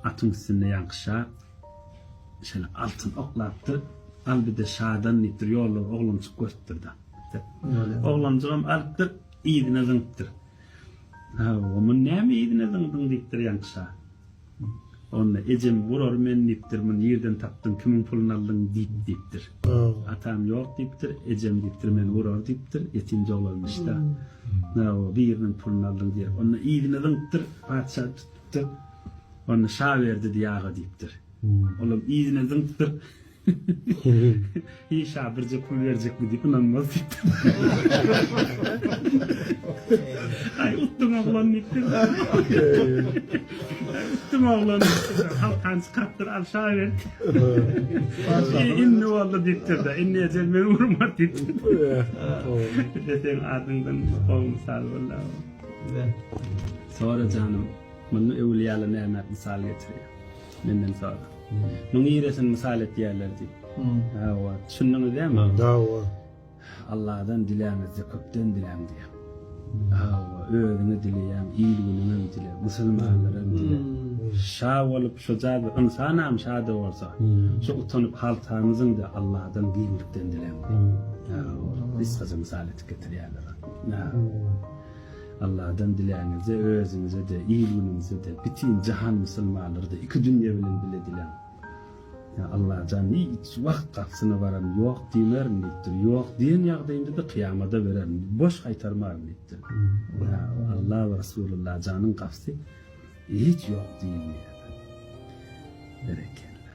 atın üstünde yankışa şöyle altın oklattı. Al bir de şadan nittir yollar oğlum çık gösterdi. Oğlancığım alıptır iyidine zıngıttır. Omun neymi iyidine zıngıttın deyiptir yankışa. Onunla ecem vurur men nittir men yerden taptın kimin pulunu aldın deyiptir. Atam yok deyiptir, ecem deyiptir men vurur deyiptir. Yetimci olurmuş da. Bir yerden pulunu aldın diye. Onunla iyidine zıngıttır, padişah tuttur. Onu şah verdi diye ağa deyiptir. Oğlum iyidine zıngıttır. İyi şah birce pul verecek mi deyip inanmaz deyiptir. Ay uttum oğlan deyiptir. Uttum oğlan deyiptir. Halkancı kaptır al şah verdi. İnni oğlu deyiptir da. İnni ecel beni vurma deyiptir. Desen adından olmuş sağ valla. Sonra canım. Bunu evliyalı nimet misal getiriyor. Benden sonra. Bunun iyiresin misal et yerlerdi. Şununu değil mi? Allah'dan dileyemez, kökten dileyem diye. Öğreni dileyem, iyiliğini dileyem, Müslümanlara dileyem. Şah olup şu cadı, insanam şahı olsa, şu utanıp haltanızın da Allah'dan giyimlikten dileyem diye. Biz kızı misal et getiriyorlar. Allah'dan dileyenize, özünüze de, iyiliğinize de, bütün cihan Müslümanları da, iki dünya bile dileyem. Allah canı hiç vakt kapsına varan yok diler nittir. Yok diyen yağdayında da kıyamada veren boş kaytarmar nittir. Allah ve Resulullah canın kapsı hiç yok değil mi? Bereket.